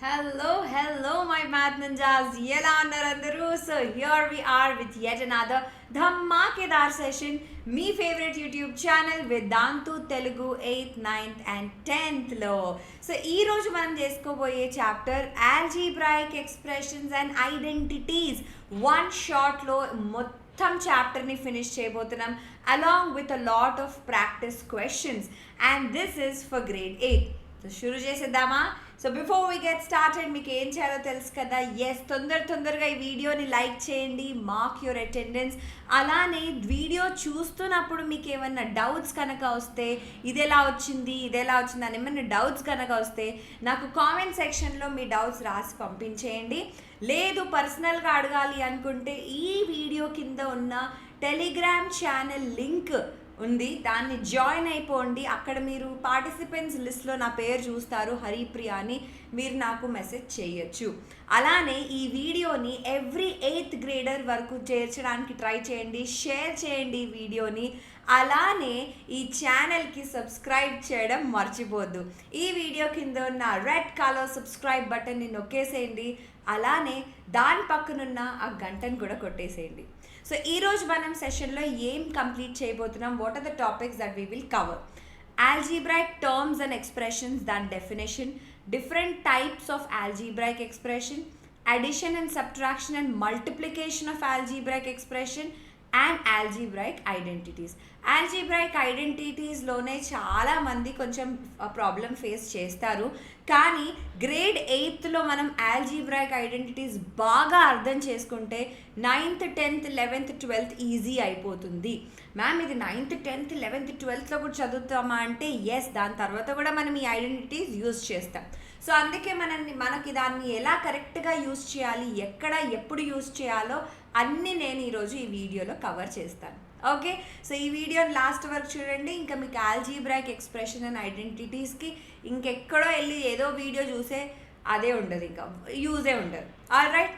Hello, my math ninjas. ఎలా ఉన్నారు అందరూ? So here we are with yet another ధమాకేదార్ session. Me favourite YouTube channel Vedantu Telugu 8th, 9th and 10th లో. So ఈ రోజు మనం చేసుకోబోయే chapter algebraic expressions and identities. One షాట్లో మొత్తం చాప్టర్ని ఫినిష్ చేయబోతున్నాం along with a lot of practice questions and this is for grade 8. So షురు చేసేద్దామా? So before we get started మీకు ఏం చేయాలో తెలుసు కదా. తొందరగా ఈ వీడియోని లైక్ చేయండి, మార్క్ యువర్ అటెండెన్స్. అలానే వీడియో చూస్తున్నప్పుడు మీకు ఏమైనా డౌట్స్ కనుక వస్తే ఇది ఎలా వచ్చింది అని ఏమైనా డౌట్స్ కనుక వస్తే నాకు కామెంట్ సెక్షన్లో మీ డౌట్స్ రాసి పంపించేయండి. లేదు పర్సనల్గా అడగాలి అనుకుంటే ఈ వీడియో కింద ఉన్న టెలిగ్రామ్ ఛానల్ లింక్ ఉంది, దాన్ని జాయిన్ అయిపోండి. అక్కడ మీరు పార్టిసిపెంట్స్ లిస్ట్లో నా పేరు చూస్తారు, హరిప్రియ అని. మీరు నాకు మెసేజ్ చేయొచ్చు. అలానే ఈ వీడియోని ఎవ్రీ 8th గ్రేడర్ వరకు చేర్చడానికి ట్రై చేయండి, షేర్ చేయండి ఈ వీడియోని. అలానే ఈ ఛానల్కి సబ్స్క్రైబ్ చేయడం మర్చిపోద్దు. ఈ వీడియో కింద ఉన్న రెడ్ కలర్ సబ్స్క్రైబ్ బటన్ని నొక్కేసేయండి. అలానే దాని పక్కనున్న ఆ గంటను కూడా కొట్టేసేయండి. సో ఈరోజు మనం సెషన్లో ఏం కంప్లీట్ చేయబోతున్నాం, what are the topics that we will cover? Algebraic terms and expressions, దాని definition, different types of algebraic expression, addition and subtraction and multiplication of algebraic expression and algebraic identities. Algebraic ఐడెంటిటీస్లోనే చాలామంది కొంచెం problem face చేస్తారు. కానీ grade 8లో మనం algebraic identities బాగా అర్థం చేసుకుంటే 9th, 10th, 11th, 12th easy అయిపోతుంది. మ్యామ్ ఇది 9th, 10th, 11th, 12thలో కూడా చదువుతామా అంటే ఎస్, దాని తర్వాత కూడా మనం ఈ ఐడెంటిటీస్ యూజ్ చేస్తాం. సో అందుకే మనకి దాన్ని ఎలా కరెక్ట్గా యూజ్ చేయాలి, ఎక్కడ ఎప్పుడు యూజ్ చేయాలో అన్నీ నేను ఈరోజు ఈ వీడియోలో కవర్ చేస్తాను. ఓకే, సో ఈ వీడియోని లాస్ట్ వరకు చూడండి. ఇంకా మీకు ఆల్జీబ్రాయిక్ ఎక్స్ప్రెషన్ అండ్ ఐడెంటిటీస్కి ఇంకెక్కడో వెళ్ళి ఏదో వీడియో చూసే అదే ఉండదు, ఇంకా యూజే ఉండదు. All right,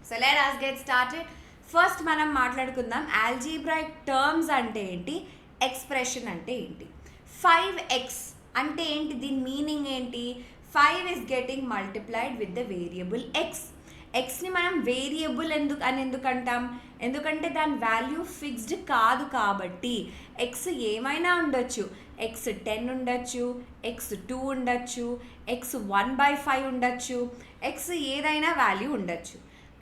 so let us get started. First మనం మాట్లాడుకుందాం ఆల్జీబ్రాయిక్ టర్మ్స్ అంటే ఏంటి, ఎక్స్ప్రెషన్ అంటే ఏంటి. 5x అంటే ఏంటి, దీని మీనింగ్ ఏంటి? 5 is getting multiplied with the variable x. ఎక్స్ని మనం వేరియబుల్ ఎందుకు అంటాం? ఎందుకంటే దాని వాల్యూ ఫిక్స్డ్ కాదు కాబట్టి. ఎక్స్ ఏమైనా ఉండొచ్చు, ఎక్స్ 10 ఉండొచ్చు, ఎక్స్ 2 ఉండొచ్చు, ఎక్స్ 1/5 ఉండొచ్చు, ఎక్స్ ఏదైనా వాల్యూ ఉండొచ్చు.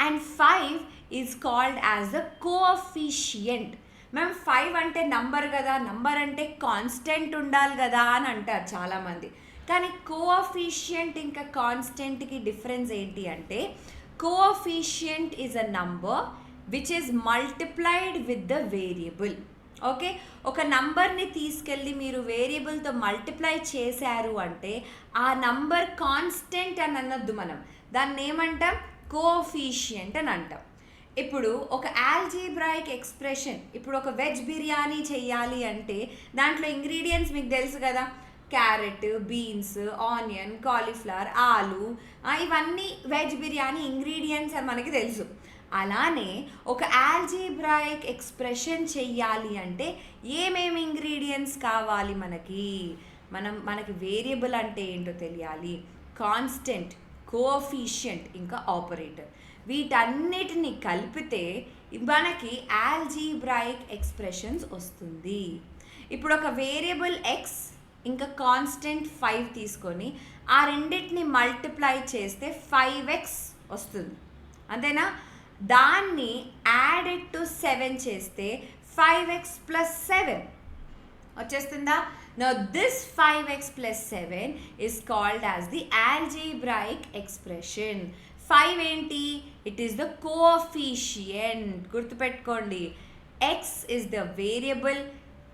And 5 is called as the coefficient. మేము 5 అంటే నంబర్ కదా, నంబర్ అంటే కాన్స్టెంట్ ఉండాలి కదా అని అంటారు చాలామంది. కానీ కోఎఫిషియంట్ ఇంకా కాన్స్టెంట్కి డిఫరెన్స్ ఏంటి అంటే, coefficient is a number which is multiplied with the variable. Okay, ఒక నంబర్ని తీసుకెళ్ళి మీరు వేరియబుల్తో మల్టిప్లై చేశారు అంటే ఆ నంబర్ కాన్స్టెంట్ అని అనొద్దు, మనం దాన్ని ఏమంటాం, కోఎఫిషియంట్ అని అంటాం. ఇప్పుడు ఒక ఆల్జీబ్రాయిక్ ఎక్స్ప్రెషన్, ఇప్పుడు ఒక వెజ్ బిర్యానీ చెయ్యాలి అంటే దాంట్లో ఇంగ్రీడియంట్స్ మీకు తెలుసు కదా, క్యారెట్, బీన్స్, ఆనియన్, కాలీఫ్లవర్, ఆలు, ఇవన్నీ వెజ్ బిర్యానీ ఇంగ్రీడియంట్స్ అని మనకి తెలుసు. అలానే ఒక ఆల్జీబ్రాయిక్ ఎక్స్ప్రెషన్ చెయ్యాలి అంటే ఏమేమి ఇంగ్రీడియంట్స్ కావాలి మనకి వేరియబుల్ అంటే ఏంటో తెలియాలి, కాన్స్టెంట్, కోఎఫిషియంట్, ఇంకా ఆపరేటర్. వీటన్నిటిని కలిపితే మనకి ఆల్జీబ్రాయిక్ ఎక్స్ప్రెషన్స్ వస్తుంది. ఇప్పుడు ఒక వేరియబుల్ ఎక్స్ ఇంకా కాన్స్టెంట్ 5 తీసుకొని ఆ రెండింటిని మల్టిప్లై చేస్తే 5x వస్తుంది, అంతేనా? దాన్ని యాడెడ్ టు 7 చేస్తే 5x + 7 వచ్చేస్తుందా? Now this 5x + 7 is called as the algebraic expression. 5 ఏంటి? It is the coefficient. గుర్తుపెట్టుకోండి, x is the variable,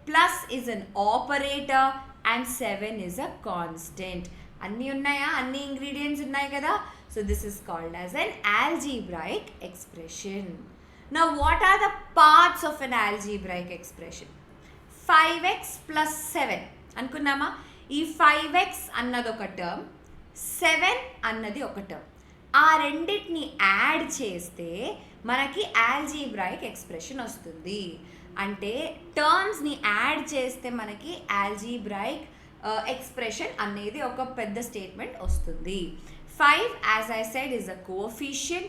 plus is an operator and 7 is a constant. అన్నీ ఉన్నాయా? అన్ని ఇంగ్రీడియంట్స్ ఉన్నాయి కదా. So this is called as an algebraic expression. Now what are the parts of an algebraic expression? 5x + 7 అనుకున్నామా? ఈ 5x అన్నది ఒక term, 7 అన్నది ఒక టర్మ్. ఆ రెండింటిని యాడ్ చేస్తే మనకి ఆల్జీబ్రాయిక్ ఎక్స్ప్రెషన్ వస్తుంది. అంటే టర్మ్స్ని యాడ్ చేస్తే మనకి ఆల్జీబ్రాయిక్ ఎక్స్ప్రెషన్ అనేది ఒక పెద్ద స్టేట్మెంట్ వస్తుంది. 5, as I said, is a coefficient,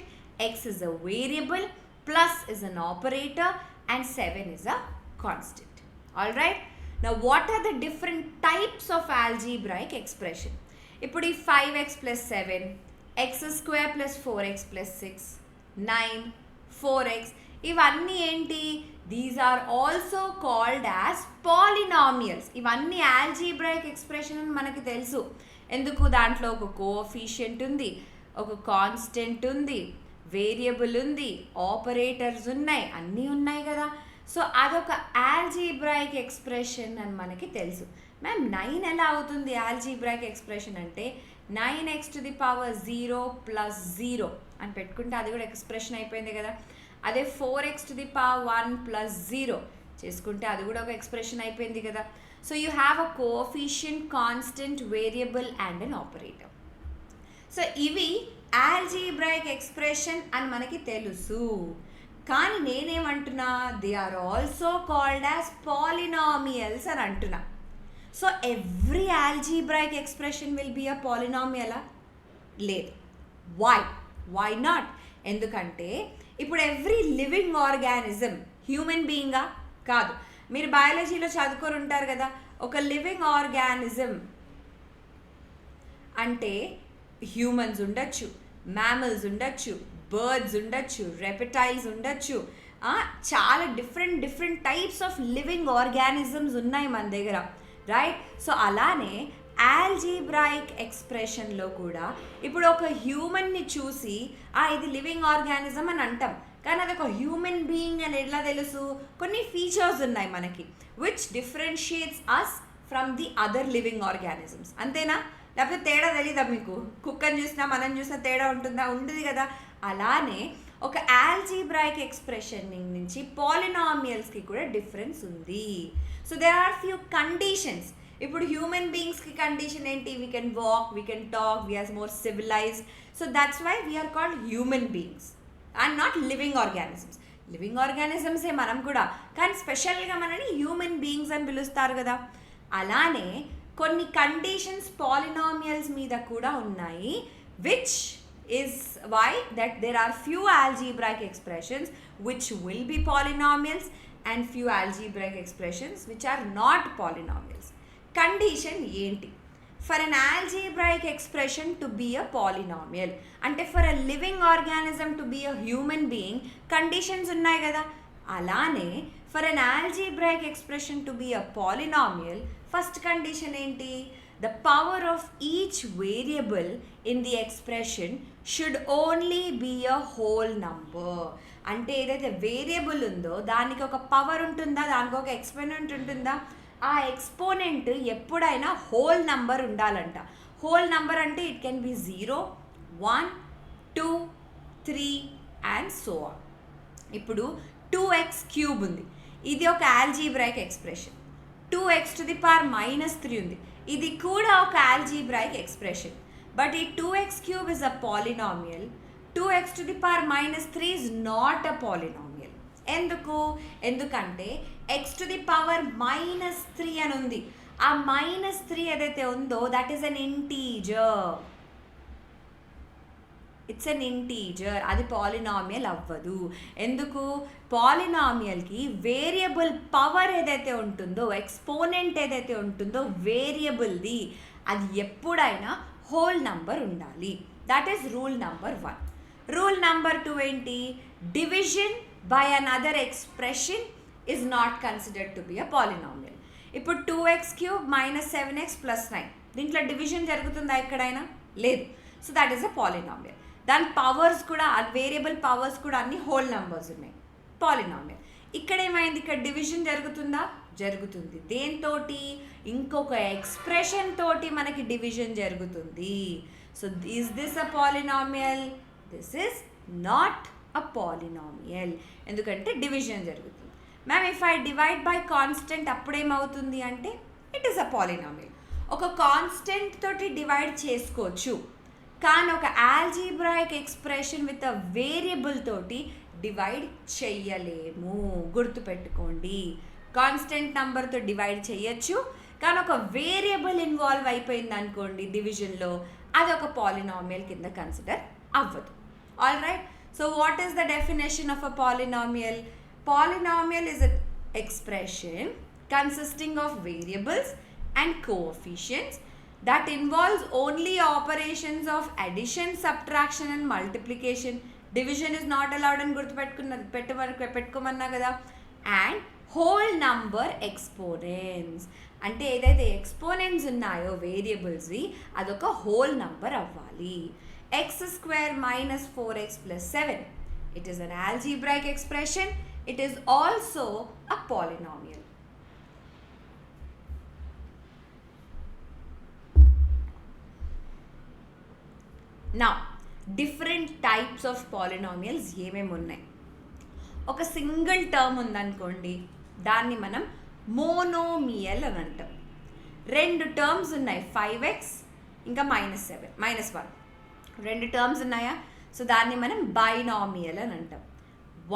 x is a variable, plus is an operator, and 7 is a constant. Alright? Now what are the different types of algebraic expression? ఇప్పుడు ఈ 5x plus 7, x square plus 4x plus 6, 9, 4x, ఇవన్నీ ఏంటి? These are also called as polynomials. ఇవన్నీ algebraic expression అని మనకి తెలుసు. ఎందుకు? దాంట్లో ఒక కోఎఫిషియంట్ ఉంది, ఒక కాన్స్టెంట్ ఉంది, వేరియబుల్ ఉంది, ఆపరేటర్స్ ఉన్నాయి, అన్నీ ఉన్నాయి కదా. సో అదొక ఆల్జీబ్రాయిక్ ఎక్స్ప్రెషన్ అని మనకి తెలుసు. మ్యామ్ 9 ఎలా అవుతుంది ఆల్జీబ్రాయిక్ ఎక్స్ప్రెషన్ అంటే 9x to the power 0 plus 0 అని పెట్టుకుంటే అది కూడా ఎక్స్ప్రెషన్ అయిపోయింది కదా. అదే 4x to the power 1 plus 0 చేసుకుంటే అది కూడా ఒక ఎక్స్ప్రెషన్ అయిపోయింది కదా. So you have a coefficient, constant, variable and an operator. So ఇవి ఆల్జీబ్రాయిక్ ఎక్స్ప్రెషన్ అని మనకి తెలుసు. కానీ నేనేమంటున్నా, they are also called as polynomials అని అంటున్నా. So every algebraic expression will be a పాలినామియలా? లేదు. Why not? ఎందుకంటే ఇప్పుడు ఎవ్రీ లివింగ్ ఆర్గానిజం హ్యూమన్ బీయింగా కాదు. మీరు బయాలజీలో చదువుకొని ఉంటారు కదా, ఒక లివింగ్ ఆర్గానిజం అంటే హ్యూమన్స్ ఉండొచ్చు, మ్యామల్స్ ఉండొచ్చు, బర్డ్స్ ఉండొచ్చు, రెప్టైల్స్ ఉండొచ్చు, చాలా different types of living organisms ఉన్నాయి మన దగ్గర, రైట్? సో అలానే ఆల్జీబ్రాయిక్ ఎక్స్ప్రెషన్లో కూడా ఇప్పుడు ఒక హ్యూమన్ని చూసి ఇది లివింగ్ ఆర్గానిజం అని అంటాం, కానీ అది ఒక హ్యూమన్ బీయింగ్ అని ఎలా తెలుసు? కొన్ని ఫీచర్స్ ఉన్నాయి మనకి which differentiates us from the other living organisms. అంతేనా? లేకపోతే తేడా తెలీదా మీకు? కుక్కని చూసినా మనం చూసినా తేడా ఉంటుందా? ఉంటుంది కదా. అలానే ఒక ఆల్జీబ్రాయిక్ ఎక్స్ప్రెషన్ నుంచి పాలినామియల్స్కి కూడా డిఫరెన్స్ ఉంది. So there are few conditions. ఇప్పుడు హ్యూమన్ బీయింగ్స్కి కండిషన్ ఏంటి? We can walk, we can talk, we are more civilised. So that's why we are called human beings and not living organisms. లివింగ్ ఆర్గానిజమ్సే మనం కూడా, కానీ స్పెషల్గా మనని హ్యూమన్ బీయింగ్స్ అని పిలుస్తారు కదా. అలానే కొన్ని కండిషన్స్ పాలినామియల్స్ మీద కూడా ఉన్నాయి, which is why that there are few algebraic expressions which will be polynomials and few algebraic expressions which are not polynomials. Condition enti for an algebraic expression to be a polynomial ante for a living organism to be a human being conditions unnai kada. Alane for an algebraic expression to be a polynomial first condition enti? The power of each variable in the expression should only be a whole number. అంటే ఏదైతే variable ఉందో దానికి ఒక power ఉంటుందా, దానికి ఒక exponent ఉంటుందా? ఆ ఎక్స్పోనెంట్ ఎప్పుడైనా హోల్ నంబర్ ఉండాలంట. హోల్ నంబర్ అంటే it can be 0, 1, 2, 3 and so on. ఇప్పుడు 2x³ ఉంది, ఇది ఒక algebraic expression. 2x to the power -3 ఉంది, ఇది కూడా ఒక ఆల్జీబ్రాయిక్ ఎక్స్ప్రెషన్. బట్ ఈ 2x³ is a polynomial. 2x to the power -3 is not a polynomial. ఎందుకంటే x to the power -3 అని ఉంది. ఆ -3 ఏదైతే ఉందో that is an integer. It's an integer. అది పాలినామియల్ అవ్వదు. ఎందుకు? పాలినామియల్కి వేరియబుల్ పవర్ ఏదైతే ఉంటుందో, ఎక్స్పోనెంట్ ఏదైతే ఉంటుందో వేరియబుల్ది, అది ఎప్పుడైనా హోల్ నంబర్ ఉండాలి. That is rule number 1. Rule number 2 ఏంటి? Division by another expression is not considered to be a polynomial. ఇప్పుడు 2x³ - 7x + 9 దీంట్లో డివిజన్ జరుగుతుందా ఎక్కడైనా? లేదు. So that is a polynomial. దాని పవర్స్ కూడా, వేరియబుల్ పవర్స్ కూడా అన్ని హోల్ నెంబర్స్ ఉన్నాయి, పాలినామియల్. ఇక్కడ ఏమైంది? ఇక్కడ డివిజన్ జరుగుతుందా? జరుగుతుంది. దేంతోటి? ఇంకొక ఎక్స్ప్రెషన్ తోటి మనకి డివిజన్ జరుగుతుంది. So is this a polynomial? This is not a polynomial, ఎందుకంటే డివిజన్ జరుగుతుంది. Ma'am if I divide by constant అప్పుడేమవుతుంది అంటే ఇట్ ఈస్ అ పాలినామియల్. ఒక కాన్స్టెంట్ తోటి డివైడ్ చేసుకోవచ్చు, కానీ ఒక algebraic expression with a variable తోటి డివైడ్ చెయ్యలేము. గుర్తుపెట్టుకోండి, కాన్స్టెంట్ నెంబర్తో డివైడ్ చేయొచ్చు, కానీ ఒక వేరియబుల్ ఇన్వాల్వ్ అయిపోయింది అనుకోండి డివిజన్లో, అది ఒక పాలినామియల్ కింద కన్సిడర్ అవ్వదు. All right. So what is the definition of a polynomial? Polynomial is an expression consisting of variables and coefficients that involves only operations of addition, subtraction and multiplication. Division is not allowed అని పెట్టుకోమన్నా కదా. And whole number exponents, అంటే ఏదైతే exponents ఉన్నాయో వేరియబుల్స్వి అదొక whole number అవ్వాలి. x² - 4x + 7, it is an algebraic expression. It is also a polynomial. Now, different types of polynomials ఏమేమి ఉన్నాయి? ఒక సింగిల్ టర్మ్ ఉందనుకోండి, దాన్ని మనం మోనోమియల్ అని అంటాం. రెండు టర్మ్స్ ఉన్నాయి, 5x ఇంకా -7 -1, రెండు టర్మ్స్ ఉన్నాయా? సో దాన్ని మనం బైనామియల్ అని అంటాం.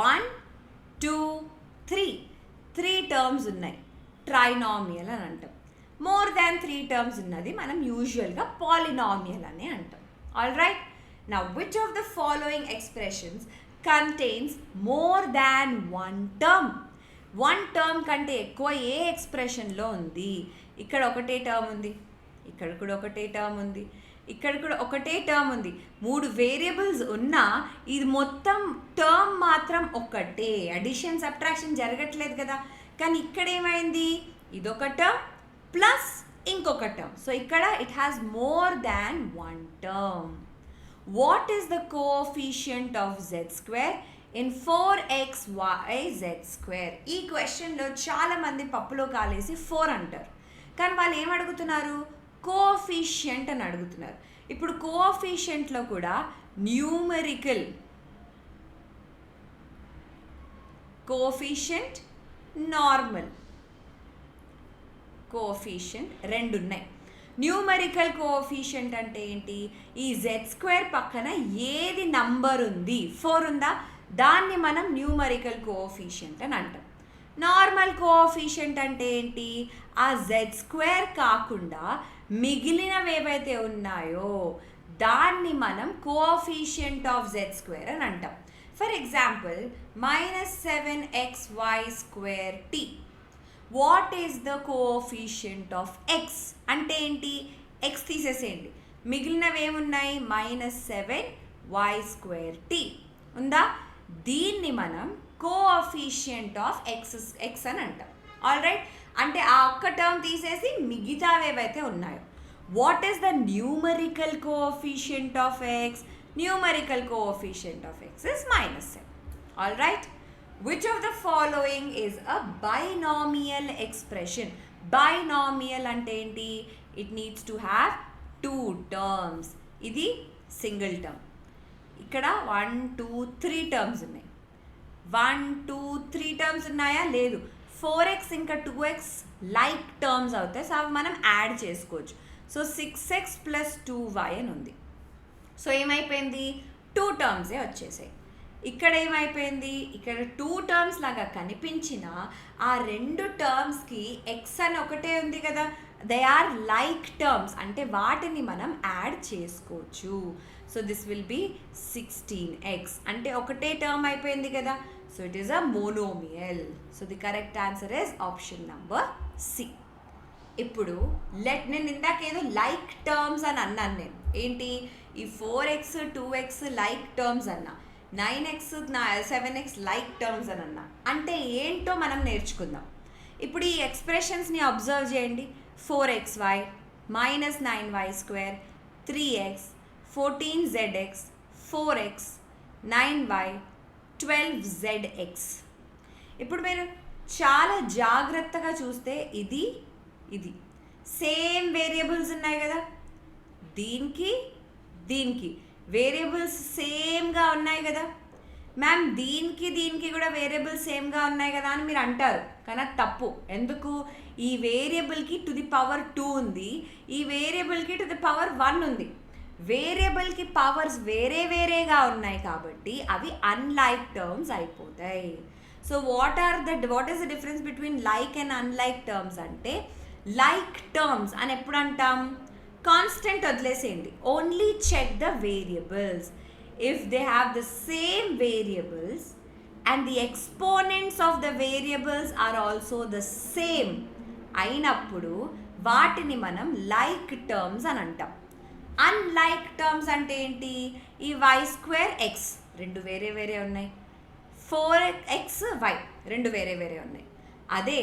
1 2 3 త్రీ టర్మ్స్ ఉన్నాయి, ట్రైనామియల్ అని అంటాం. మోర్ దాన్ 3 టర్మ్స్ ఉన్నది మనం యూజువల్గా పాలినామియల్ అని అంటాం. All right. Now which of the following expressions contains more than one term? One term కంటే ఎక్కువ ఏ ఎక్స్ప్రెషన్లో ఉంది? ఇక్కడ ఒకటే టర్మ్ ఉంది, ఇక్కడ కూడా ఒకటే టర్మ్ ఉంది, ఇక్కడ కూడా ఒకటే టర్మ్ ఉంది. 3 వేరియబుల్స్ ఉన్నా ఇది మొత్తం టర్మ్ మాత్రం ఒకటే, అడిషన్ సబ్ట్రాక్షన్ జరగట్లేదు కదా. కానీ ఇక్కడ ఏమైంది, ఇదొక టర్మ్ ప్లస్ ఇంకొక టర్మ్. సో ఇక్కడ it has more than one term. What is the coefficient of z² in 4xyz²? ఈ క్వశ్చన్లో చాలామంది పప్పులో కాలేసి 4 అంటారు, కానీ వాళ్ళు ఏం అడుగుతున్నారు, కోఎఫిషియంట్ అని అడుగుతున్నారు. ఇప్పుడు కోఎఫిషియంట్లో కూడా న్యూమరికల్ కోఎఫిషియంట్, నార్మల్ కోఎఫిషియంట్ రెండు ఉన్నాయి. న్యూమరికల్ కోఎఫిషియంట్ అంటే ఏంటి? ఈ z² పక్కన ఏది నంబర్ ఉంది, 4 ఉందా, దాన్ని మనం న్యూమరికల్ కోఎఫిషియంట్ అని అంటాం. నార్మల్ కోఎఫిషియంట్ అంటే ఏంటి? ఆ z² కాకుండా మిగిలినవి ఏవైతే ఉన్నాయో దాన్ని మనం కోఎఫిషియంట్ ఆఫ్ z² అని అంటాం. For example -7xy²t. What is the coefficient of x అంటే ఏంటి? x తీసేసేయండి, మిగిలినవి ఏమున్నాయి? -7y²t ఉందా? దీన్ని మనం కోఎఫిషియంట్ ఆఫ్ x అని అంటాం. All right. అంటే ఆ ఒక్క టర్మ్ తీసేసి మిగతావి ఏవైతే ఉన్నాయో. What is the numerical coefficient of x? Numerical coefficient of x is -7. All right. Which of the following is a binomial expression? Binomial అంటే ఏంటి? It needs to have 2 terms. ఇది సింగిల్ టర్మ్. ఇక్కడ 1 2 3 terms ఉన్నాయి. 1 2 3 terms ఉన్నాయా? లేదు. 4x ఇంకా 2x like terms అవుతాయి, so అవి మనం యాడ్ చేసుకోవచ్చు. సో 6x + 2y అని ఉంది. సో ఏమైపోయింది? 2 టర్మ్సే వచ్చేసాయి. ఇక్కడ ఏమైపోయింది? ఇక్కడ 2 టర్మ్స్ లాగా కనిపించిన ఆ రెండు టర్మ్స్కి ఎక్స్ అని ఒకటే ఉంది కదా, దే ఆర్ లైక్ టర్మ్స్, అంటే వాటిని మనం యాడ్ చేసుకోవచ్చు. So this will B 16x, అంటే ఒకటే టర్మ్ అయిపోయింది కదా. So it is a monomial. So the correct answer is option number C. ఇప్పుడు నేను ఇందాకేదో లైక్ టర్మ్స్ అని అన్నాను నేను. ఏంటి? ఈ 4x 2x లైక్ టర్మ్స్ అన్నా, 9x 7x లైక్ టర్మ్స్ అని అన్నా. అంటే ఏంటో మనం నేర్చుకుందాం. ఇప్పుడు ఈ ఎక్స్ప్రెషన్స్ని అబ్జర్వ్ చేయండి. 4xy -9y², 3x, 14zx, 4x, 9y, 12zx. ఇప్పుడు మీరు చాలా జాగ్రత్తగా చూస్తే ఇది సేమ్ వేరియబుల్స్ ఉన్నాయి కదా, దీనికి వేరియబుల్స్ సేమ్గా ఉన్నాయి కదా. మ్యామ్ దీనికి కూడా వేరియబుల్స్ సేమ్గా ఉన్నాయి కదా అని మీరు అంటారు, కానీ అది తప్పు. ఎందుకు? ఈ వేరియబుల్కి టు ది పవర్ 2 ఉంది, ఈ వేరియబుల్కి టు ది పవర్ 1 ఉంది. వేరియబుల్కి పవర్స్ వేరేగా ఉన్నాయి కాబట్టి అవి అన్లైక్ టర్మ్స్ అయిపోతాయి. So what is the difference between like and unlike terms అంటే, లైక్ టర్మ్స్ అని ఎప్పుడు అంటాం? కాన్స్టెంట్ వదిలేసేయండి, only check the variables. If they have the same variables and the exponents of the variables are also the same అయినప్పుడు వాటిని మనం like terms అని అంటాం. అన్లైక్ టర్మ్స్ అంటే ఏంటి? ఈ y2x రెండు వేరే వేరే ఉన్నాయి, 4xy రెండు వేరే వేరే ఉన్నాయి. అదే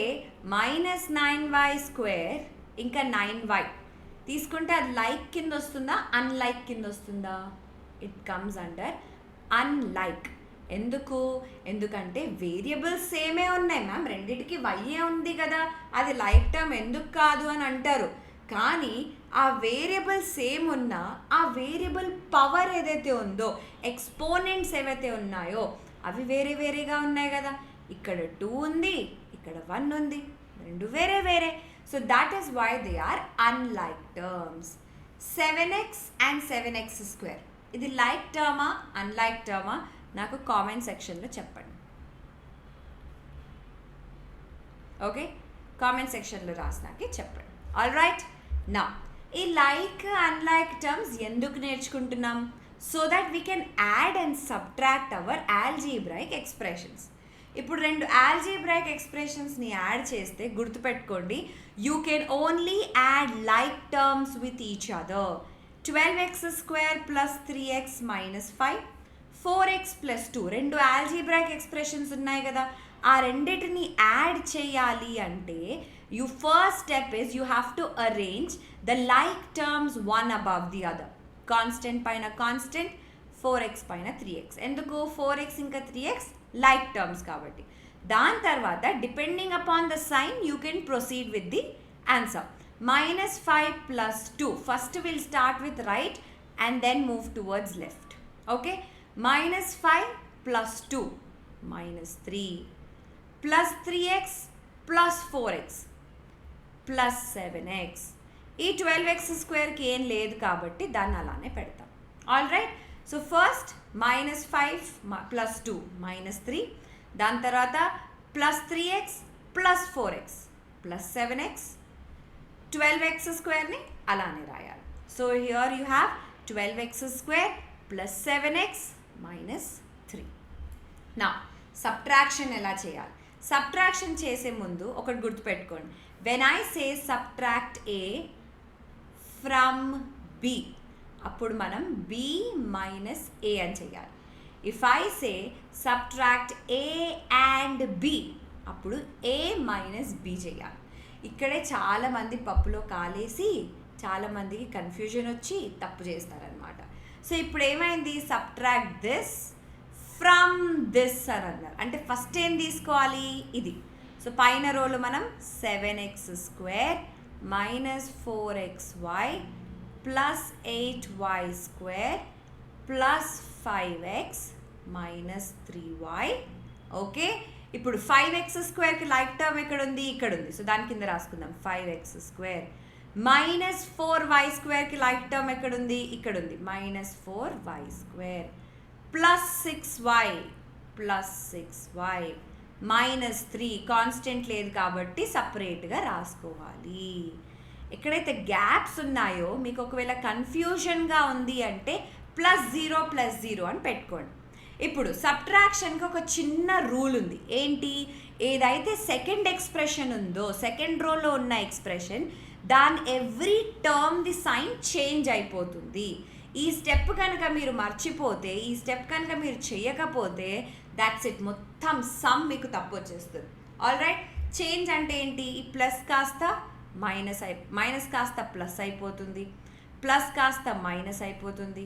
-9y² ఇంకా 9y తీసుకుంటే అది లైక్ కింద వస్తుందా, అన్లైక్ కింద వస్తుందా? It comes under unlike. ఎందుకంటే వేరియబుల్స్ సేమే ఉన్నాయి మ్యామ్, రెండిటికి వైయే ఉంది కదా, అది లైక్ టర్మ్ ఎందుకు కాదు అని అంటారు. కానీ ఆ వేరియబుల్ సేమ్ ఉన్నా ఆ వేరియబుల్ పవర్ ఏదైతే ఉందో, ఎక్స్పోనెంట్స్ ఏవైతే ఉన్నాయో అవి వేరే వేరేగా ఉన్నాయి కదా. ఇక్కడ 2 ఉంది, ఇక్కడ 1 ఉంది, రెండు వేరే వేరే. So that is why they are unlike terms. 7x and 7x², ఇది లైక్ టర్మా అన్లైక్ టర్మా? నాకు కామెంట్ సెక్షన్లో చెప్పండి. ఓకే, కామెంట్ సెక్షన్లో రాసినాకి చెప్పండి. ఆల్ రైట్, నా ఈ లైక్ అన్లైక్ టర్మ్స్ ఎందుకు నేర్చుకుంటున్నాం? So that we can add and subtract our algebraic expressions. ఇప్పుడు రెండు ఆల్జీబ్రాయిక్ ఎక్స్ప్రెషన్స్ని యాడ్ చేస్తే గుర్తుపెట్టుకోండి, you can only add like terms with each other. 12x² + 3x - 5, 4x + 2 రెండు ఆల్జీబ్రాయిక్ ఎక్స్ప్రెషన్స్ ఉన్నాయి కదా, ఆ రెండింటిని యాడ్ చేయాలి అంటే you first step is you have to arrange the like terms one above the other. Constant పైన constant, 4x పైన 3x. ఎందుకు? 4x ఇంకా 3x లైక్ టర్మ్స్ కాబట్టి. దాని తర్వాత depending upon the sign you can proceed with the answer. -5 + 2, first will start with right and then move towards left. Okay, -5 + 2 -3 + 3x + 4x + 7x. ఈ 12x² ఏం లేదు కాబట్టి దాన్ని అలానే పెడతాం. ఆల్ రైట్, సో ఫస్ట్ -5 + 2 -3, దాని తర్వాత +3x + 4x + 7x, 12x² అలానే రాయాలి. So here you have 12x² + 7x - 3. నా సబ్ట్రాక్షన్ ఎలా చేయాలి? సబ్ట్రాక్షన్ చేసే ముందు ఒకటి గుర్తుపెట్టుకోండి, when I say subtract A from B, అప్పుడు మనం B - A అని చేయాలి. If I say subtract A and B, అప్పుడు A - B చేయాలి. ఇక్కడే చాలామంది పప్పులో కాలేసి చాలామందికి కన్ఫ్యూజన్ వచ్చి తప్పు చేస్తారనమాట. సో ఇప్పుడు ఏమైంది? సబ్ట్రాక్ట్ దిస్ ఫ్రమ్ దిస్ అని అన్నారు. అంటే ఫస్ట్ ఏం తీసుకోవాలి? ఇది. సో పైన రోలు మనం 7x² - 4xy + 8y² + 5x - 3y. Okay, ఇప్పుడు 5x²కి లైక్ టర్మ్ ఎక్కడ ఉంది? ఇక్కడ ఉంది. సో దాని కింద రాసుకుందాం 5x² - 4y²కి లైక్ టర్మ్ ఎక్కడ ఉంది? ఇక్కడ ఉంది, -4y² + 6y + 6y -3. కాన్స్టెంట్ లేదు కాబట్టి సపరేట్గా రాసుకోవాలి. ఎక్కడైతే గ్యాప్స్ ఉన్నాయో మీకు ఒకవేళ కన్ఫ్యూజన్గా ఉంది అంటే +0 + 0 అని పెట్టుకోండి. ఇప్పుడు సబ్ట్రాక్షన్కి ఒక చిన్న రూల్ ఉంది. ఏంటి? ఏదైతే సెకండ్ ఎక్స్ప్రెషన్ ఉందో, సెకండ్ రోలో ఉన్న ఎక్స్ప్రెషన్, దాని every term the sign change అయిపోతుంది. ఈ స్టెప్ కనుక మీరు మర్చిపోతే, ఈ స్టెప్ కనుక మీరు చేయకపోతే దాట్స్ ఇట్, మొత్తం సమ్ మీకు తప్పు వచ్చేస్తుంది. ఆల్ రైట్, చేంజ్ అంటే ఏంటి? ఈ ప్లస్ కాస్త మైనస్ కాస్త ప్లస్ అయిపోతుంది, ప్లస్ కాస్త మైనస్ అయిపోతుంది,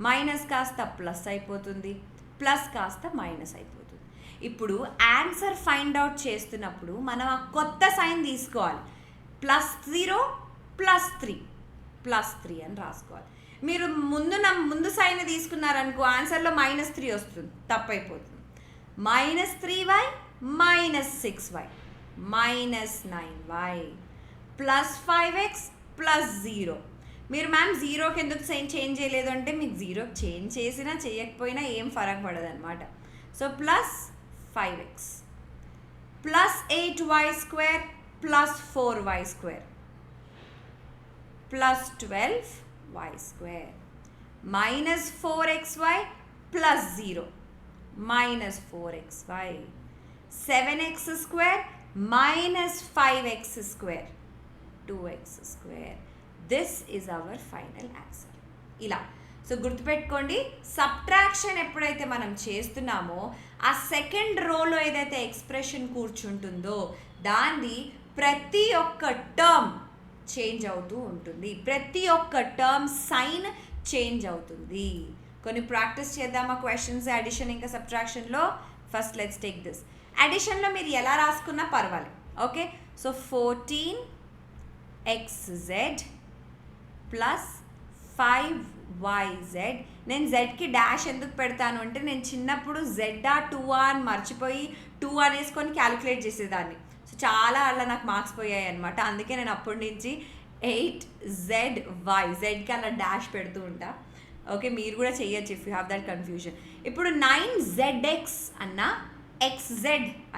మైనస్ కాస్త ప్లస్ అయిపోతుంది, ప్లస్ కాస్త మైనస్ అయిపోతుంది. ఇప్పుడు ఆన్సర్ ఫైండ్ అవుట్ చేస్తున్నప్పుడు మనం ఆ కొత్త సైన్ తీసుకోవాలి. +0 +3 +3 అని రాసుకోవాలి. మీరు ముందు సైన్ తీసుకున్నారనుకో ఆన్సర్లో -3 వస్తుంది, తప్పైపోతుంది. -3y -6y -9y +5x +0. మీరు మ్యామ్ 0కి ఎందుకు చేంజ్ చేయలేదు అంటే మీకు 0కి చేంజ్ చేసినా చేయకపోయినా ఏం ఫరక్ పడదు అనమాట. So +5x +8y² +4y². plus 12y square minus 4xy plus 0 minus 4xy 7x square minus 5x square 2x square. This is our final answer. ఇలా సో గుర్తుపెట్టుకోండి, సబ్ట్రాక్షన్ ఎప్పుడైతే మనం చేస్తున్నామో ఆ సెకండ్ రోలో ఏదైతే ఎక్స్ప్రెషన్ కూర్చుంటుందో దాన్ని ప్రతి ఒక్క టర్మ్ చేంజ్ అవుతూ ఉంటుంది, ప్రతి ఒక్క టర్మ్ సైన్ చేంజ్ అవుతుంది. కొన్ని ప్రాక్టీస్ చేద్దామా క్వశ్చన్స్ అడిషన్ ఇంకా సబ్ట్రాక్షన్లో? First let's take this. అడిషన్లో మీరు ఎలా రాసుకున్నా పర్వాలేదు. Okay, so 14xz plus 5yz. నేను జెడ్కి డాష్ ఎందుకు పెడతాను అంటే నేను చిన్నప్పుడు జెడ్డా 2ఆ అని మర్చిపోయి 2 అనేసుకొని క్యాలిక్యులేట్ చేసేదాన్ని. సో చాలా అలా నాకు మార్క్స్ పోయాయి అనమాట. అందుకే నేను అప్పటి నుంచి 8zy జెడ్కి అలా డాష్ పెడుతూ ఉంటా. ఓకే, మీరు కూడా చెయ్యొచ్చు if you have that confusion. ఇప్పుడు 9zx అన్నా xz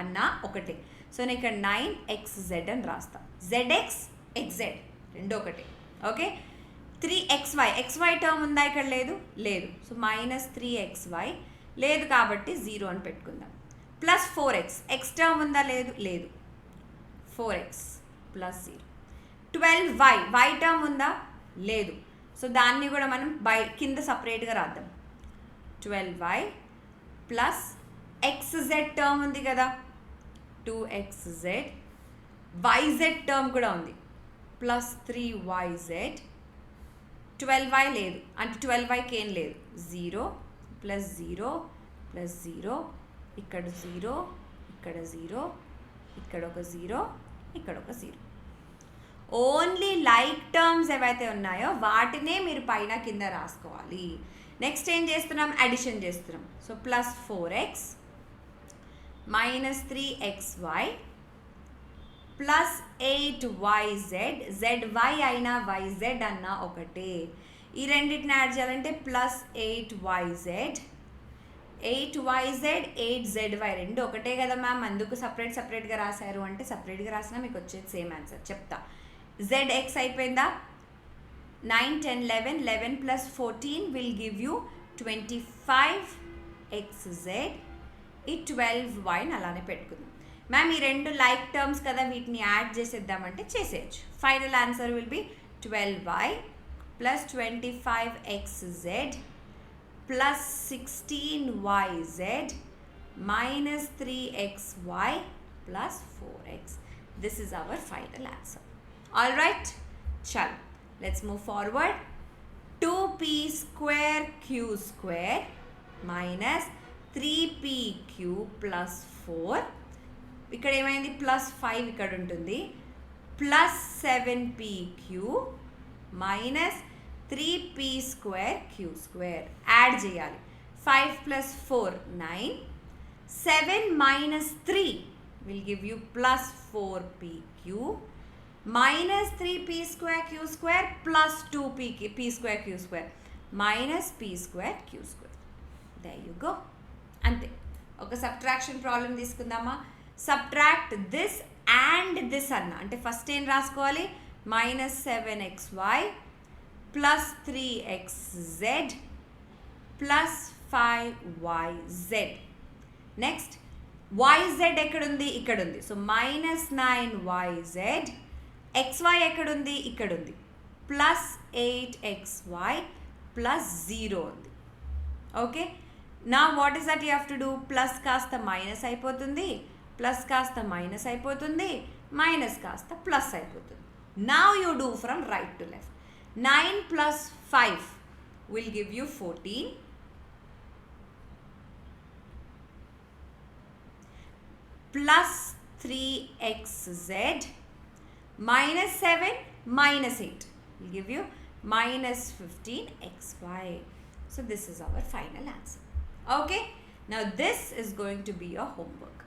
అన్నా ఒకటే. సో నేను ఇక్కడ 9xz అని రాస్తా. zx xz రెండు ఒకటే. ఓకే, 3xy xy టర్మ్ ఉందా ఇక్కడ? లేదు. సో మైనస్ 3xy లేదు కాబట్టి 0 అని పెట్టుకుందాం. ప్లస్ 4x x టర్మ్ ఉందా? లేదు. 4x plus 0. 12y y term ఉందా? లేదు. సో దాన్ని కూడా మనం కింద సపరేట్గా రాద్దాం. 12y ప్లస్ xz టర్మ్ ఉంది కదా 2xz, yz టర్మ్ కూడా ఉంది ప్లస్ 3yz. 12y లేదు అంటే 12yకి ఏం లేదు. 0 ప్లస్ 0 ప్లస్ 0, ఇక్కడ 0, ఇక్కడ 0, ఇక్కడ ఒక 0, ఇక్కడ ఒక 0. ఓన్లీ లైక్ టర్మ్స్ ఏవైతే ఉన్నాయో వాటినే మీరు పైన కింద రాసుకోవాలి. నెక్స్ట్ ఏం చేస్తున్నాం? అడిషన్ చేస్తున్నాం. So plus 4x minus 3xy plus 8yz. zy అయినా yz అన్నా ఒకటే. ఈ రెండింటిని యాడ్ చేయాలంటే ప్లస్ 8yz 8zy రెండు ఒకటే కదా మ్యామ్, అందుకు సపరేట్గా రాశారు అంటే సపరేట్గా రాసినా మీకు వచ్చేది సేమ్ ఆన్సర్. చెప్తా. zx అయిపోయిందా? 9 10 11 11 plus 14 will give you 25xz. ఈ 12yని అలానే పెట్టుకుందాం. మ్యామ్ ఈ రెండు లైక్ టర్మ్స్ కదా, వీటిని యాడ్ చేసేద్దామంటే చేసేయచ్చు. Final answer will be 12y plus 25xz plus 16yz minus 3xy plus 4x. This is our final answer. All right, chalo, let's move forward. 2p square q square minus 3pq plus 4. ఇక్కడ ఏమైంది? Plus 5 ఇక్కడ ఉంటుంది. Plus 7pq minus 3p square q square yard చేయాలి. 5 plus 4 9. 7 minus 3 will give you plus 4pq minus 3p square q square plus 2p square q square minus p square q square. There you go. అంతే. ఒక subtraction problem తీసుకుందామా? Subtract this and this అన్న అంటే first ఏం రాసుకోవాలి? Minus 7xy plus 3xz plus 5yz. Next yz ఎక్కడుంది? ఇక్కడ ఉంది. So minus 9yz. xy ఎక్కడుంది? ఇక్కడ ఉంది. ప్లస్ 8xy ప్లస్ 0 ఉంది. ఓకే, నా what is that you have to do? Plus కాస్త మైనస్ అయిపోతుంది, ప్లస్ కాస్త మైనస్ అయిపోతుంది, మైనస్ కాస్త ప్లస్ అయిపోతుంది. Now you do from right to left. 9 plus 5 will give you 14. Plus 3xz minus 7 minus 8 will give you minus 15xy. So this is our final answer. Okay, now this is going to be your homework.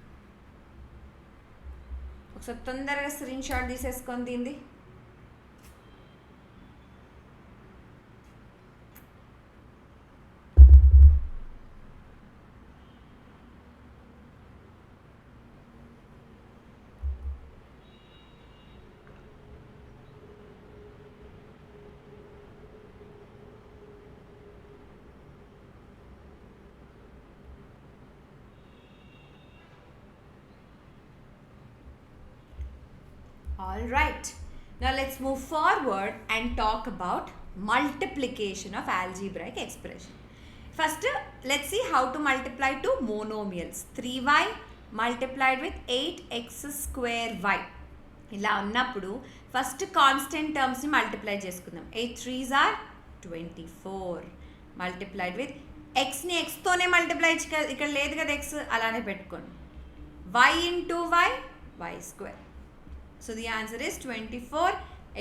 ఒకసారి తొందరగా screen shot తీసేసుకొని దీన్ని. All right. Now let's move forward and talk about multiplication of algebraic expression. First, let's see how to multiply two monomials. 3y multiplied with 8x square y. ఇలా ఉన్నప్పుడు first constant టర్మ్స్ని multiply చేసుకుందాం. 8 3s are 24 multiplied with ఎక్స్ని ఎక్స్తోనే multiply ఇక్కడ లేదు కదా x, అలానే పెట్టుకోండి. y into y y square. So the answer is 24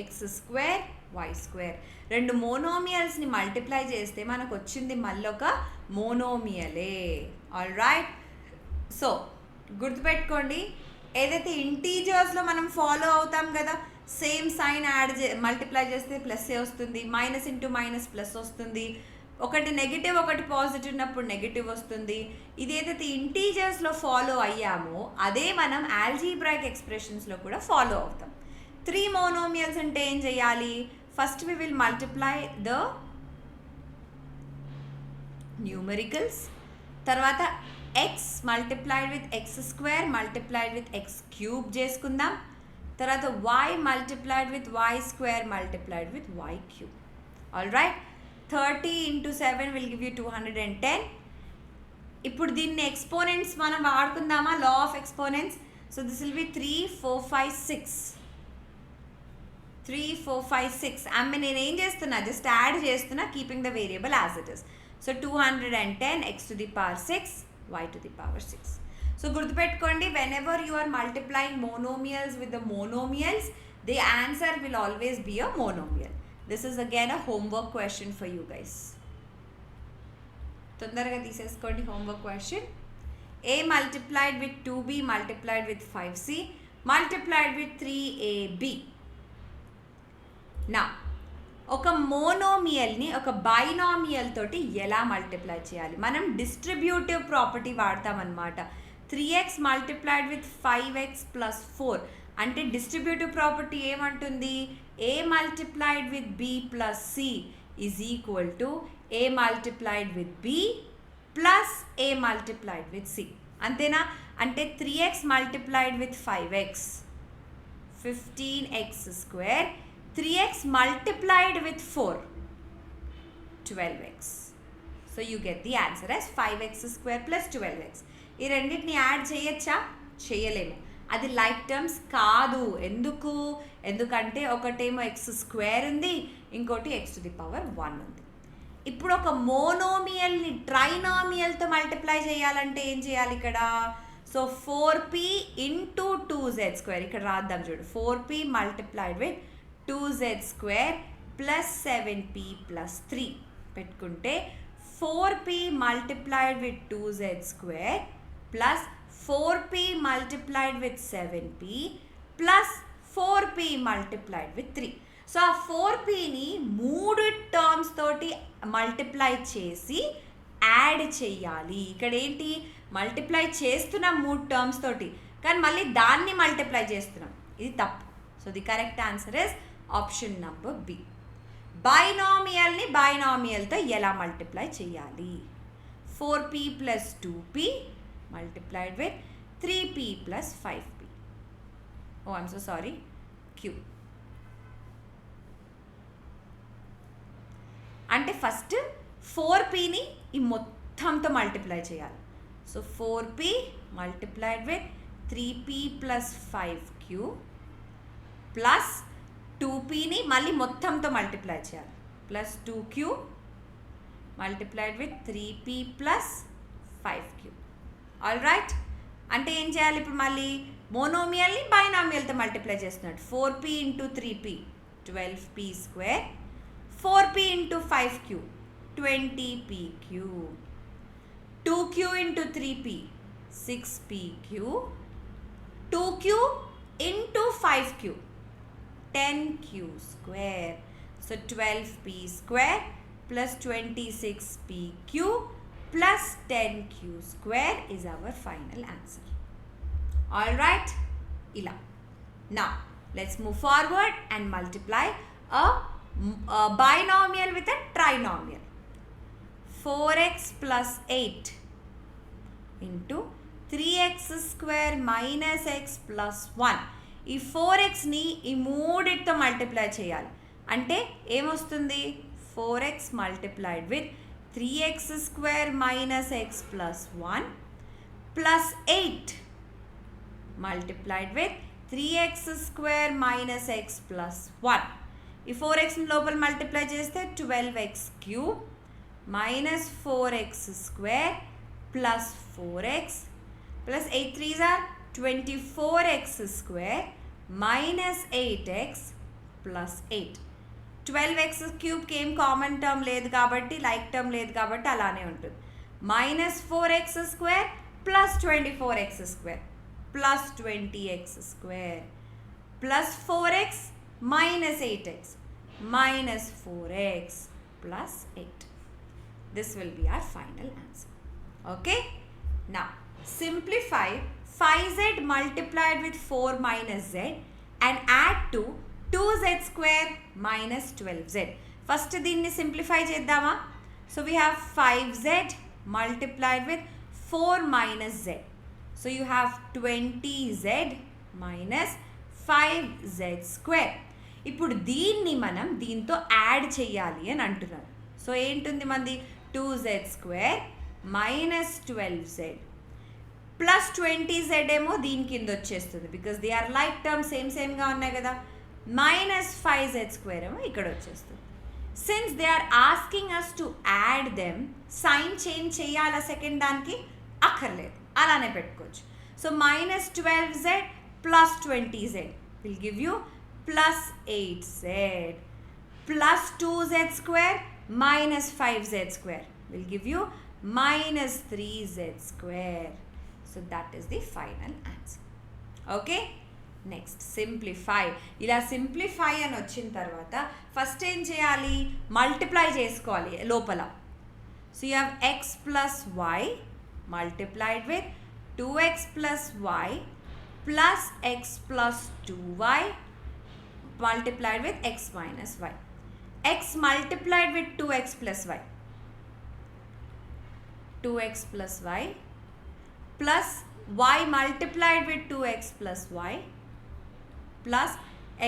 x square y square. రెండు మోనోమియల్స్ని మల్టిప్లై చేస్తే మనకు వచ్చింది మళ్ళీ ఒక మోనోమియలే. All right. సో గుర్తుపెట్టుకోండి, ఏదైతే ఇంటీజర్స్లో మనం ఫాలో అవుతాం కదా, సేమ్ సైన్ మల్టిప్లై చేస్తే ప్లస్ ఏ వస్తుంది, మైనస్ ఇంటూ మైనస్ ప్లస్ వస్తుంది, ఒకటి నెగిటివ్ ఒకటి పాజిటివ్ ఉన్నప్పుడు నెగిటివ్ వస్తుంది. ఇది ఏదైతే ఇంటీజర్స్లో ఫాలో అయ్యామో అదే మనం ఆల్జీబ్రాయిక్ ఎక్స్ప్రెషన్స్లో కూడా ఫాలో అవుతాం. 3 మోనోమియల్స్ అంటే ఏం చేయాలి? First we will multiply the numericals, తర్వాత x multiplied with x square multiplied with x cube చేసుకుందాం. తర్వాత y multiplied with y square multiplied with y cube. All right. 30 into 7 will give you 210. ఇప్పుడు దీన్ని exponents మనం వాడుకుందామా? Law of exponents. So this will be 3 4 5 6. 3 4 5 6. ఆమె నేను ఏం చేస్తున్నా, జస్ట్ యాడ్ చేస్తున్నా, keeping the variable as it is. So 210 x to the power 6 y to the power 6. సో గుర్తుపెట్టుకోండి, whenever you are multiplying monomials with the monomials, the answer will always be a monomial. This is again a homework question for you guys. తొందరగా తీసేసుకోండి homework question. A multiplied with 2b multiplied with 5c multiplied with 3ab. Now, ఒక మోనోమియల్ని ఒక binomial తోటి ఎలా multiply చేయాలి? మనం distributive property వాడతామన్నమాట. 3x multiplied with 5x plus 4 అంటే డిస్ట్రిబ్యూటివ్ ప్రాపర్టీ ఏమంటుంది? a multiplied with b plus c is equal to a multiplied with b plus a multiplied with c. అంతేనా? అంటే 3x multiplied with 5x 15x square, 3x multiplied with 4 12x. So you get the answer as 5x square plus 12x. ఈ రెండింటిని add చేయొచ్చా? చేయలేము. అది like terms కాదు. ఎందుకంటే ఒకటేమో ఎక్స్ స్క్వేర్ ఉంది, ఇంకోటి ఎక్స్ టు ది పవర్ 1 ఉంది. ఇప్పుడు ఒక మోనోమియల్ని ట్రైనామియల్తో మల్టిప్లై చేయాలంటే ఏం చేయాలి ఇక్కడ? So 4p into 2z square ఇక్కడ రాద్దాం చూడు. 4p multiplied with 2z square plus 7p plus 3 పెట్టుకుంటే 4p multiplied with 2z square plus 4p multiplied with 7p plus 4p multiplied with 3. So ఆ 4pని 3 టర్మ్స్ తోటి మల్టిప్లై చేసి యాడ్ చేయాలి. ఇక్కడ ఏంటి, మల్టిప్లై చేస్తున్నాం 3 టర్మ్స్ తోటి, కానీ మళ్ళీ దాన్ని మల్టిప్లై చేస్తున్నాం. ఇది తప్పు. So the correct answer is option number B. బైనామియల్ని బైనామియల్తో ఎలా మల్టిప్లై చేయాలి? 4p plus 2p multiplied with 3p plus 5p. Oh, I'm so sorry. Q. అంటే ఫస్ట్ 4pని ఈ మొత్తంతో మల్టిప్లై చేయాలి. So 4p multiplied with 3p plus 5q plus 2pని మళ్ళీ మొత్తంతో మల్టిప్లై చేయాలి plus 2q multiplied with 3p plus 5q. All right. అంటే ఏం చేయాలి ఇప్పుడు? మళ్ళీ మోనోమియల్ని బైనామియల్తో మల్టిప్లై చేస్తున్నాడు. 4p into 3p 12p square, 4p into 5q 20pq, 2q into 3p 6pq, 2q into 5q 10q square. So 12p square plus 26pq plus 10q square is our final answer. All right, ila. Now let's move forward and multiply a binomial with a trinomial. 4x plus 8 into 3x square minus x plus 1. ఈ 4xని ఈ మూడిటితో multiply చేయాలి. అంటే ఏమొస్తుంది? 4x multiplied with 3x² minus x plus 1 plus 8 multiplied with 3x² minus x plus 1. ఈ 4xని లోపల multiply చేస్తే 12x³ minus 4x² plus 4x plus 8 3s are 24x² minus 8x plus 8. 12x³ ఏం common term లేదు కాబట్టి, like term లేదు కాబట్టి అలానే ఉంటుంది. -4x² plus 24x² plus 20x² plus 4x minus 8x minus 4x plus 8. This will be our final answer. Okay? Now, simplify 5z multiplied with 4 minus z and add to 2z² minus 12z. First దీన్ని simplify చేద్దామా? So we have 5z multiplied with 4 minus z. So you have 20z minus 5z². ఇప్పుడు దీన్ని మనం దీంతో add చేయాలి అని అంటున్నారు. So ఏంటుంది మనది? 2z² minus 12z plus 20z ఏమో దీని కింద వచ్చేస్తుంది, because they are like term సేమ్గా ఉన్నాయి కదా. minus 5z² ఏమో ఇక్కడ వచ్చేస్తుంది. Since they are asking us to add them, sign change చేయాలా సెకండ్ దానికి? అక్కర్లేదు, అలానే పెట్టుకోవచ్చు. So minus 12z plus 20z will give you plus 8z plus 2z² minus 5z² will give you minus 3z². So that is the final answer. Okay? Next simplify. ఇలా simplify అని వచ్చిన తర్వాత first ఏం చేయాలి? మల్టిప్లై చేసుకోవాలి లోపల. So you have x plus y multiplied with 2x plus y plus x plus 2y multiplied with x minus y. X multiplied with 2x plus y, 2x plus y plus y multiplied with 2x plus y plus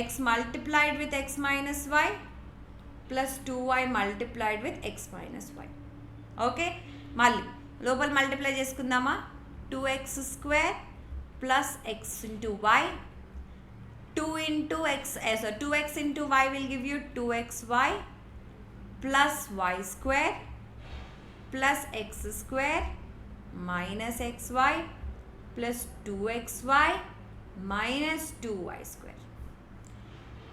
x multiplied with x minus y plus 2y multiplied with x minus y. Okay, మళ్ళీ లోపల multiply చేసుకుందామా? 2x² plus x into y, 2 into x, so 2x into y will give you 2xy plus y² plus x² minus xy plus 2xy minus 2y².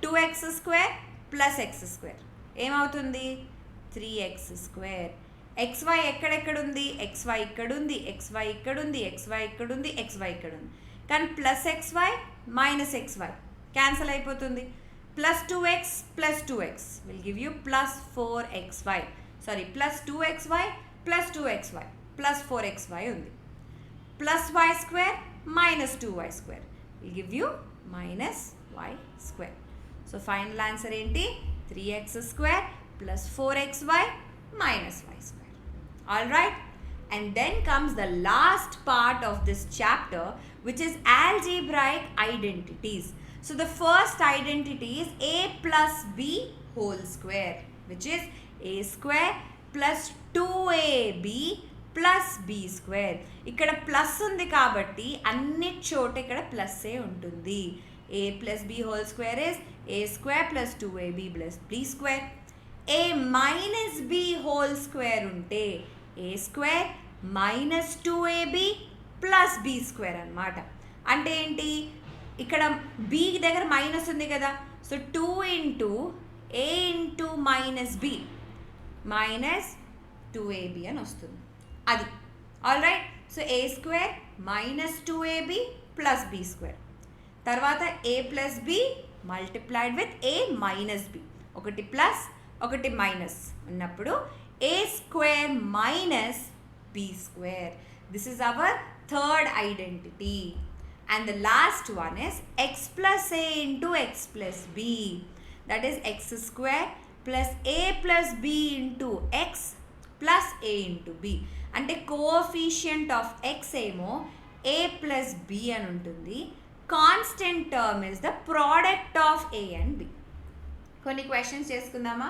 2x² plus x² ఏమవుతుంది? 3x². xy ఎక్కడెక్కడుంది? xy ఇక్కడుంది, xy ఇక్కడుంది, xy ఇక్కడుంది, xy ఇక్కడుంది. కానీ plus xy minus xy cancel అయిపోతుంది. Plus 2x plus 2x will give you plus 4xy, sorry plus 2xy plus 2xy plus 4xy ఉంది. Plus y² minus 2y² will give you minus y². So final answer ఏంటి? 3x² plus 4xy minus y². All right, and then comes the last part of this chapter which is algebraic identities. So the first identity is a plus b whole square, which is a² plus 2ab plus b². ఇక్కడ plus ఉంది కాబట్టి అన్ని చోట ఇక్కడ ప్లస్సే ఉంటుంది. a plus b whole square is a² plus 2ab plus b². a minus b whole square ఉంటే a² minus 2ab plus b² అన్నమాట. అంటే ఏంటి? ఇక్కడ b దగ్గర మైనస్ ఉంది కదా, so 2 into a into minus b minus 2ab అని వస్తుంది. అది all right. So a² minus 2ab plus b². తర్వాత a plus b multiplied with a minus b, ఒకటి ప్లస్ ఒకటి మైనస్ ఉన్నప్పుడు a² minus b². This is our third identity. And the last one is x plus a into x plus b. That is x² plus a plus b into x plus a into b. అంటే coefficient of x ఏమో a plus b అని ఉంటుంది, constant term is the product of a and b. కొన్ని questions చేసుకుందామా.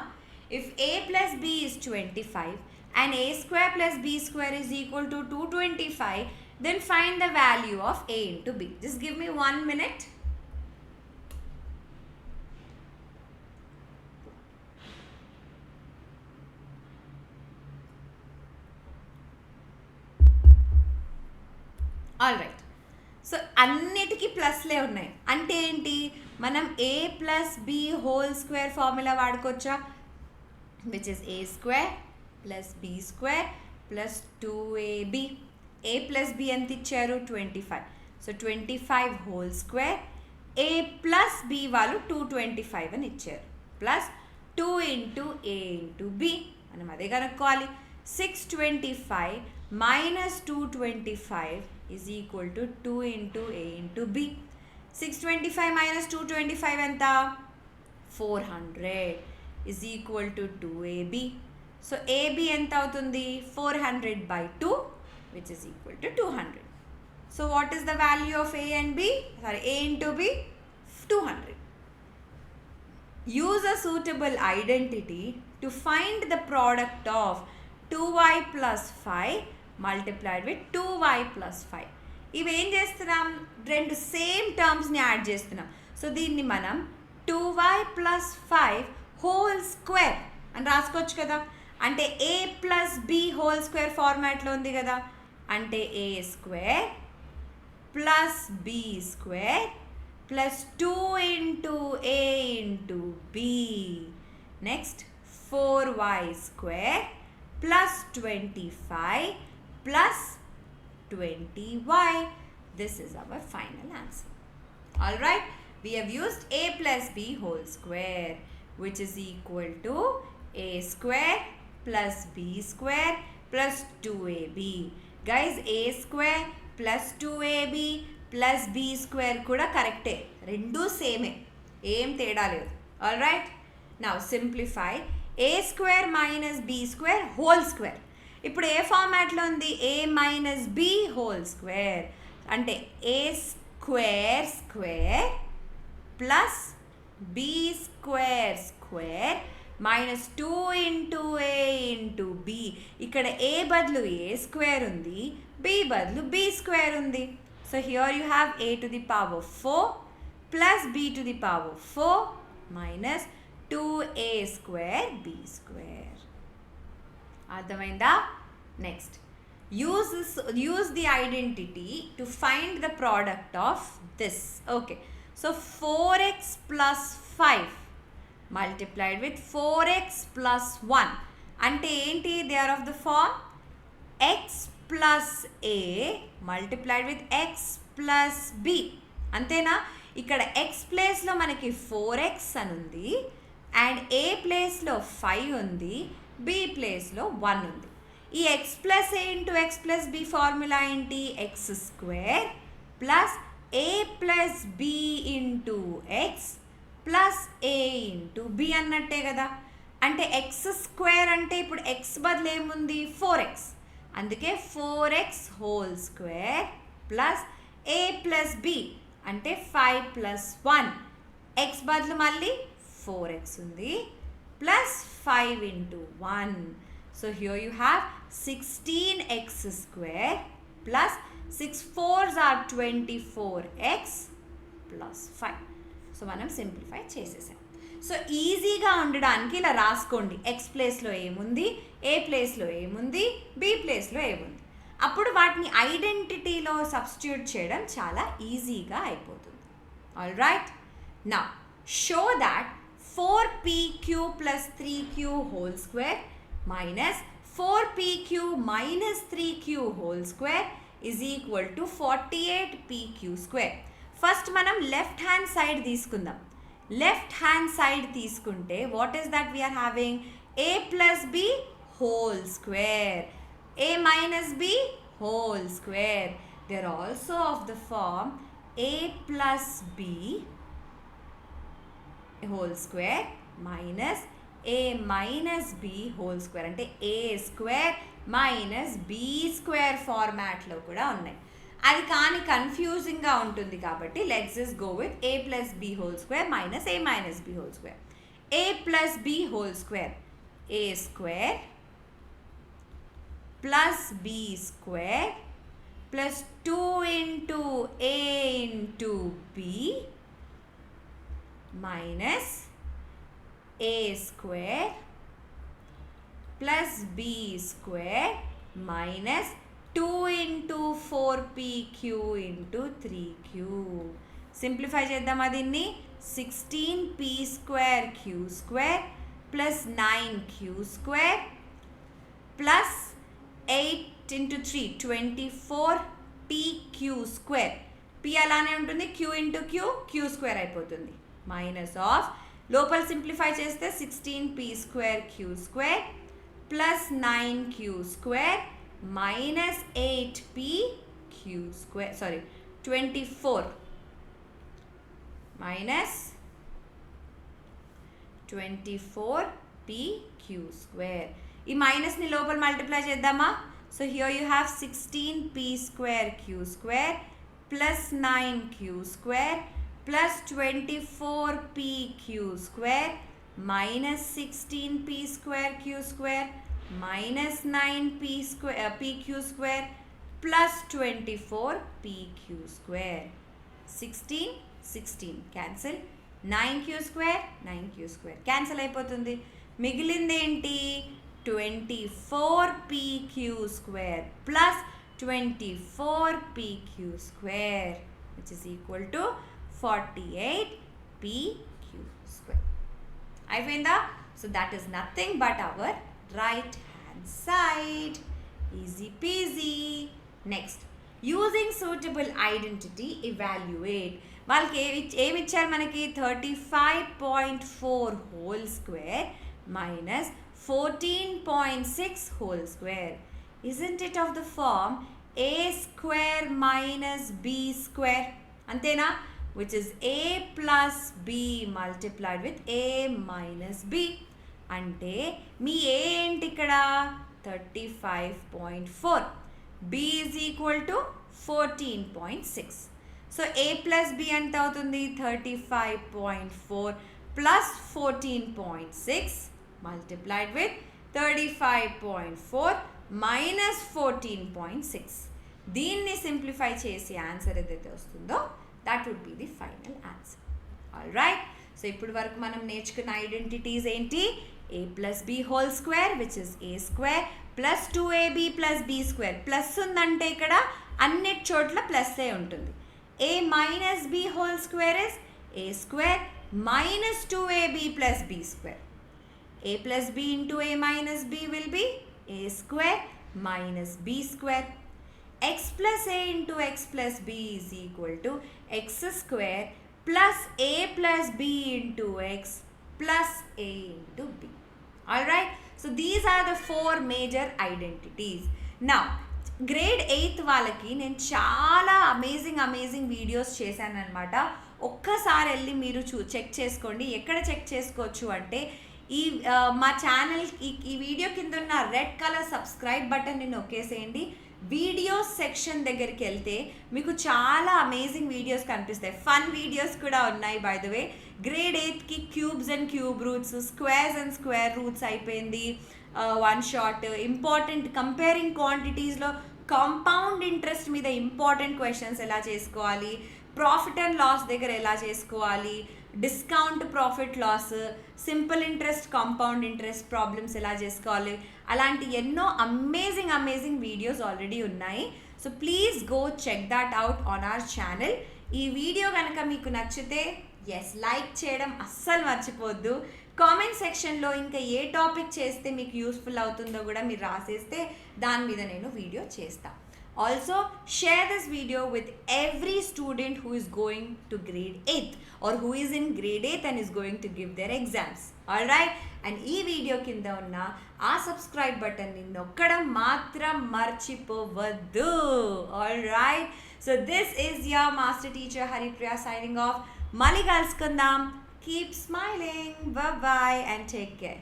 ఇఫ్ a plus b is 25 and a square plus b square is equal to 225, then find the value of a into b. Just give me 1 minute. All right. So అన్నిటికీ ప్లస్లే ఉన్నాయి అంటే ఏంటి, మనం a plus b whole square formula వాడుకోవచ్చా, which is a square plus b square plus 2ab. a plus b ఎంత ఇచ్చారు 25, so 25 whole square. a plus b వాళ్ళు 225 అని ఇచ్చారు, plus 2 into a into b, మనం అదే కనుక్కోవాలి. 625 minus 225 is equal to 2 into a into b. 625 minus 225 ఎంత 400 is equal to 2ab. So ab ఎంత అవుతుంది 400 by 2 which is equal to 200. So what is the value of a and b? Sorry, a into b 200. Use a suitable identity to find the product of 2y plus 5 multiplied with 2y plus 5. ఇవి ఏం చేస్తున్నాం, రెండు same టర్మ్స్ని add చేస్తున్నాం. So దీన్ని మనం 2y plus 5 whole square అని రాసుకోవచ్చు కదా. అంటే a plus b whole square ఫార్మాట్లో ఉంది కదా. అంటే a square plus b square plus 2 into a into b. Next 4y square plus 25 plus 20y. This is our final answer. All right, we have used a plus b whole square, which is equal to a square plus b square plus 2ab. Guys, a square plus 2ab plus b square kuda correct. Rendu same, em teda ledu. All right, now simplify. a square minus b square whole square. ఇప్పుడు ఏ ఫార్మాట్లో ఉంది, a minus b whole square అంటే a square square plus b square square minus 2 into a into b. ఇక్కడ a బదులు a square ఉంది, b బదులు b square ఉంది. So here you have a to the power 4 plus b to the power 4 minus 2a square b square. అర్థమైందా? Next use the identity to find the product of this. Okay, so 4x plus 5 multiplied with 4x plus 1 అంటే ఏంటి, they are of the form x plus a multiplied with x plus b. అంతేనా? ఇక్కడ x ప్లేస్లో మనకి 4x అని ఉంది and ఏ ప్లేస్లో 5 ఉంది, బి ప్లేస్లో 1 ఉంది. ఈ x plus a into x plus b formula ఏంటి, x square plus a plus b into x plus a into b అన్నట్టే కదా. అంటే ఎక్స్ స్క్వేర్ అంటే ఇప్పుడు ఎక్స్ బదులు ఏముంది 4x, అందుకే 4x whole square plus a plus B అంటే 5 ప్లస్ 1, ఎక్స్ బదులు మళ్ళీ 4x ఉంది plus 5 into 1. So here you have 16x square plus 6 4s are 24x plus 5. So మనం సింప్లిఫై చేసేసాం. సో ఈజీగా ఉండడానికి ఇలా రాసుకోండి, ఎక్స్ ప్లేస్లో ఏముంది, ఏ ప్లేస్లో ఏముంది, బి ప్లేస్లో ఏముంది. అప్పుడు వాటిని ఐడెంటిటీలో సబ్స్టిట్యూట్ చేయడం చాలా ఈజీగా అయిపోతుంది. All right, now show that 4pq plus 3q whole square minus 4pq minus 3q whole square is equal to 48pq square. First మనం లెఫ్ట్ హ్యాండ్ సైడ్ తీసుకుందాం. లెఫ్ట్ హ్యాండ్ సైడ్ తీసుకుంటే what is that we are having, a plus b whole square, a minus b whole square. They are also of the form a plus b whole square minus a minus b whole square అంటే a square minus b square ఫార్మాట్లో కూడా ఉన్నాయి. అది కానీ కన్ఫ్యూజింగ్గా ఉంటుంది కాబట్టి let's just go with a plus b whole square minus a minus b whole square. a plus b whole square, a square plus b square plus 2 into a into b minus a square plus b square minus 2 into 4pq into 3q. Simplify చేద్దామా దీన్ని? 16p square q square plus 9q square plus 8 into 3 24pq square. p అలానే ఉంటుంది, q into q q square అయిపోతుంది. Minus of లోపల simplify చేస్తే 16p square q square plus 9q square minus 8p q square, sorry 24 minus 24p q square. ఈ మైనస్ని లోపల multiply చేద్దామా? So here you have 16p square q square plus 9q square plus 24p q square minus 16p square q square minus 9p square pq square plus 24pq square. 16 cancel, 9q square 9q square cancel అయిపోతుంది. మిగిలింది ఏంటి? 24pq square plus 24pq square which is equal to 48pq square. అయిపోయిందా? So that is nothing but our right hand side. Easy peasy. Next, using suitable identity evaluate. వాళ్ళకి ఏమి ఇచ్చారు మనకి? 35.4 whole square minus 14.6 whole square. Isn't it of the form a square minus b square? అంతేనా? which is a plus b multiplied with a minus b. అంటే మీ a ఏంటి ఇక్కడ? 35.4. b is equal to 14.6. So a plus b ఎంత అవుతుంది? 35.4 plus 14.6 multiplied with 35.4 minus 14.6. దీన్ని simplify చేసి answer ఏదైతే వస్తుందో that would be the final answer. All right, so ఇప్పుడు వరకు మనం నేర్చుకున్న ఐడెంటిటీస్ ఏంటి? a plus b whole square which is a square plus 2ab plus b square. Plus ఉందంటే ఇక్కడ అన్ని చోట్ల ప్లస్ ఏ ఉంటుంది. a minus b whole square is a square minus 2ab plus b square. a plus b into a minus b will be a square minus b square. x plus a into x plus b is equal to x square plus a plus b into x plus a into b. Alright, so these are the four major identities. Now, grade 8th వాళ్ళకి నేను చాలా amazing videos చేశాను అనమాట. ఒక్కసారి వెళ్ళి మీరు check చేసుకోండి. ఎక్కడ చెక్ చేసుకోవచ్చు అంటే మా ఛానల్ ఈ వీడియో కింద ఉన్న రెడ్ కలర్ సబ్స్క్రైబ్ బటన్ని నొక్కేసేయండి. వీడియోస్ సెక్షన్ దగ్గరికి వెళ్తే మీకు చాలా అమేజింగ్ వీడియోస్ కనిపిస్తాయి. ఫన్ వీడియోస్ కూడా ఉన్నాయి బై ద వే. గ్రేడ్ 8కి cubes and cube roots, squares and square roots అయిపోయింది. వన్ షాట్ ఇంపార్టెంట్ కంపేరింగ్ క్వాంటిటీస్లో కాంపౌండ్ ఇంట్రెస్ట్ మీద ఇంపార్టెంట్ క్వశ్చన్స్ ఎలా చేసుకోవాలి, ప్రాఫిట్ అండ్ లాస్ దగ్గర ఎలా చేసుకోవాలి, discount profit loss, simple interest compound interest problems ఎలా చేసుకోవాలి, అలాంటి ఎన్నో అమేజింగ్ వీడియోస్ ఆల్రెడీ ఉన్నాయి. So please go check that out on our channel. ఈ వీడియో కనుక మీకు నచ్చితే లైక్ చేయడం అస్సలు మర్చిపోద్దు. కామెంట్ సెక్షన్లో ఇంకా ఏ టాపిక్ చేస్తే మీకు యూస్ఫుల్ అవుతుందో కూడా మీరు రాసేస్తే దాని మీద నేను వీడియో చేస్తాను. Also, share this video with every student who is going to grade 8th or who is in grade 8th and is going to give their exams. Alright? And ee video kinda unna aa subscribe button ni nokkadam matram marchipovaddu. Alright? So this is your master teacher Haripriya signing off. Mali kalusukundam. Keep smiling. Bye bye and take care.